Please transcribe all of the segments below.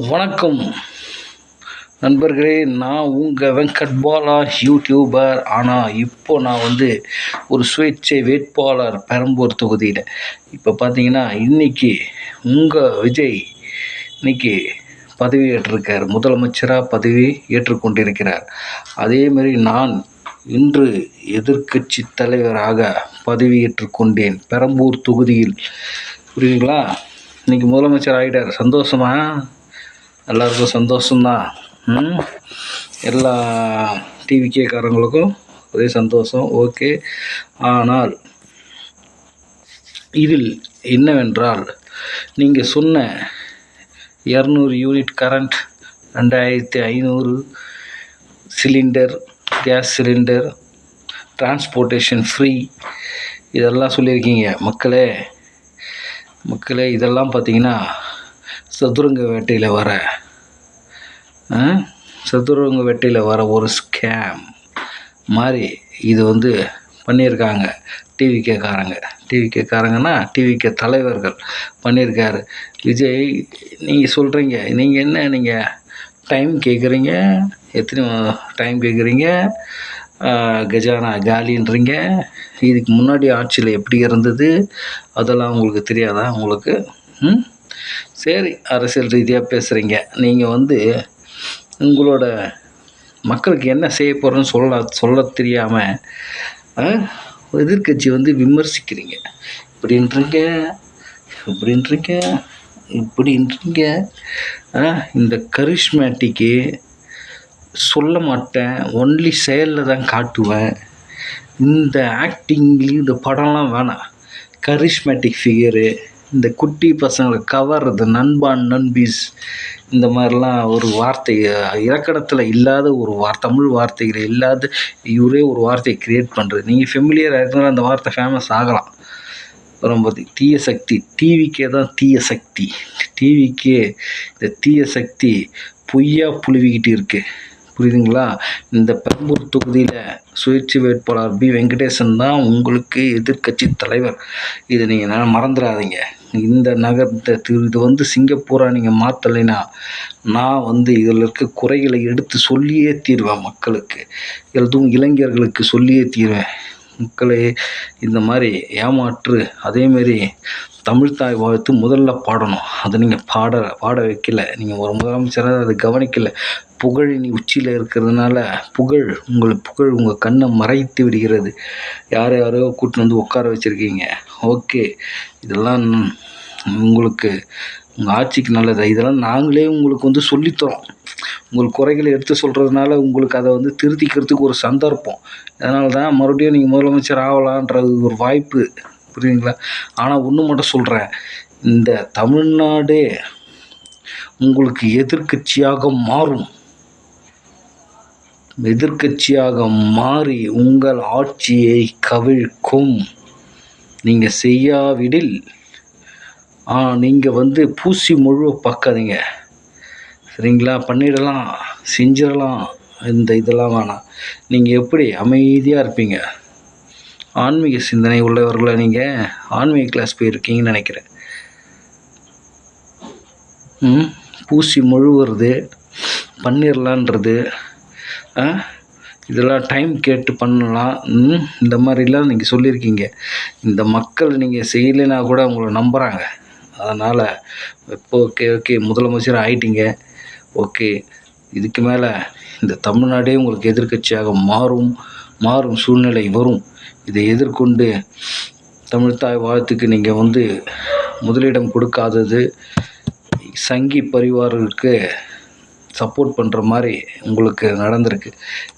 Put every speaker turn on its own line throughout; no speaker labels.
வணக்கம் நண்பர்களே, நான் உங்கள் வெங்கட் பாலா யூடியூபர். ஆனால் இப்போ நான் ஒரு சுயேட்சை வேட்பாளர் பெரம்பூர் தொகுதியில். இப்போ பார்த்தீங்கன்னா இன்றைக்கி உங்கள் விஜய் இன்னைக்கு பதவி ஏற்றிருக்கார், முதலமைச்சராக பதவி ஏற்றுக்கொண்டிருக்கிறார். அதேமாரி நான் இன்று எதிர்க்கட்சி தலைவராக பதவியேற்றுக் கொண்டேன் பெரம்பூர் தொகுதியில். புரியுதுங்களா? இன்றைக்கி முதலமைச்சர் ஆகிட்டார். சந்தோஷமா? எல்லாருக்கும் சந்தோஷம்தான். எல்லா டிவிகேக்காரங்களுக்கும் ஒரே சந்தோஷம். ஓகே. ஆனால் இதில் என்னவென்றால், நீங்கள் சொன்ன 200 unit current, 2500 cylinder, gas cylinder, transportation free, இதெல்லாம் சொல்லியிருக்கீங்க. மக்களே இதெல்லாம் பார்த்தீங்கன்னா சதுரங்க வேட்டையில் வர ஒரு ஸ்கேம் மாதிரி இது பண்ணியிருக்காங்க டிவிகேக்காரங்கன்னா டிவிகே தலைவர்கள் பண்ணியிருக்காரு. விஜய், நீங்கள் சொல்கிறீங்க, நீங்கள் டைம் கேட்குறீங்க, எத்தனை டைம் கேட்குறீங்க, கஜானா காலின்றீங்க. இதுக்கு முன்னாடி ஆட்சியில் எப்படி இருந்தது அதெல்லாம் உங்களுக்கு தெரியாதா? உங்களுக்கு சரி, அரசியல் ரீதியாக பேசுகிறீங்க. நீங்கள் உங்களோட மக்களுக்கு என்ன செய்ய போகிறோன்னு சொல்ல தெரியாமல் எதிர்கட்சி விமர்சிக்கிறீங்க. இப்படின்றீங்க. இந்த கரிஷ்மேட்டிக்கு சொல்ல மாட்டேன், ஒன்லி செயலில் தான் காட்டுவேன். இந்த ஆக்டிங்லேயும் இந்த படம்லாம் வேணாம். கரிஷ்மேட்டிக் ஃபிகரு, இந்த குட்டி பசங்களை கவர்றது, நண்பான் நண்பீஸ், இந்த மாதிரிலாம் ஒரு வார்த்தை இலக்கணத்தில் இல்லாத ஒரு தமிழ் வார்த்தைகள் இல்லாத இவரே ஒரு வார்த்தையை க்ரியேட் பண்ணுறது. நீங்கள் ஃபெமிலியர் ஆகிருந்தாலும் அந்த வார்த்தை ஃபேமஸ் ஆகலாம். ரொம்ப தீய சக்தி, டிவிக்கே தான் தீய சக்தி. டிவிக்கே இந்த தீய சக்தி பொய்யா புழுவிக்கிட்டு இருக்குது. புரியுதுங்களா? இந்த பெரம்பூர் தொகுதியில் சுயேட்சை வேட்பாளர் பி வெங்கடேசன் தான் உங்களுக்கு எதிர்க்கட்சி தலைவர். இதை நீங்கள் மறந்துடாதீங்க. இந்த இது சிங்கப்பூராக நீங்கள் மாற்றலைன்னா நான் இதில் இருக்க குறைகளை எடுத்து சொல்லியே தீர்வேன். மக்களுக்கு, எதுவும் இளைஞர்களுக்கு சொல்லியே தீர்வேன். மக்களே, இந்த மாதிரி ஏமாற்று, அதேமாரி தமிழ்த்தாய் வாழ்த்து முதல்ல பாடணும். அதை நீங்கள் பாட வைக்கல. நீங்கள் ஒரு முதலமைச்சராக அதை கவனிக்கலை. புகழினி உச்சியில் இருக்கிறதுனால புகழ் உங்கள் கண்ணை மறைத்து விடுகிறது. யாரையோ கூட்டின்னு உட்கார வச்சுருக்கீங்க. ஓகே, இதெல்லாம் உங்களுக்கு உங்கள் ஆட்சிக்கு நல்லது. இதெல்லாம் நாங்களே உங்களுக்கு சொல்லித்தரோம். உங்கள் குறைகளை எடுத்து சொல்கிறதுனால உங்களுக்கு அதை திருத்திக்கிறதுக்கு ஒரு சந்தர்ப்பம். அதனால தான் மறுபடியும் நீங்கள் முதலமைச்சர் ஆகலான்றது ஒரு வாய்ப்பு. புரியுதுங்களா? ஆனால் ஒன்று மட்டும் சொல்கிறேன், இந்த தமிழ்நாடே உங்களுக்கு எதிர்க்கட்சியாக மாறி உங்கள் ஆட்சியை கவிழ்க்கும். நீங்கள் செய்யாவிடில் நீங்கள் பூசி முழுவ பார்க்காதீங்க. சரிங்களா? பண்ணிடலாம், செஞ்சிடலாம். இதெல்லாம் வேணாம். நீங்கள் எப்படி அமைதியாக இருப்பீங்க? ஆன்மீக சிந்தனை உள்ளவர்களை நீங்கள் ஆன்மீக கிளாஸ் போயிருக்கீங்கன்னு நினைக்கிறேன். பூசி முழுவுறது, பண்ணிடலான்றது, இதெல்லாம் டைம் கேட்டு பண்ணலாம். இந்த மாதிரிலாம் நீங்கள் சொல்லியிருக்கீங்க. இந்த மக்கள் நீங்கள் செய்யலைன்னா கூட உங்களை நம்புகிறாங்க. அதனால் இப்போ ஓகே முதலமைச்சர் ஆகிட்டீங்க. ஓகே, இதுக்கு மேலே இந்த தமிழ்நாடே உங்களுக்கு எதிர்க்கட்சியாக மாறும் சூழ்நிலை வரும். இதை எதிர்கொண்டு தமிழ்த்தாய் வாழ்த்துக்கு நீங்கள் முதலிடம் கொடுக்காதது சங்கி பரிவாருக்கு சப்போர்ட் பண்ணுற மாதிரி உங்களுக்கு நடந்திருக்கு.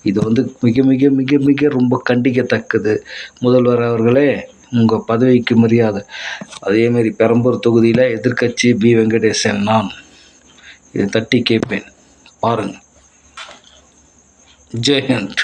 இது மிக மிக மிக மிக ரொம்ப கண்டிக்கத்தக்கது. முதல்வர் அவர்களே, உங்கள் பதவிக்கு மரியாதை. அதேமாரி பெரம்பூர் தொகுதியில் எதிர்க்கட்சி பி வெங்கடேசன் நான் இதை தட்டி கேட்பேன். பாருங்கள். ஜெய்ஹிந்த்.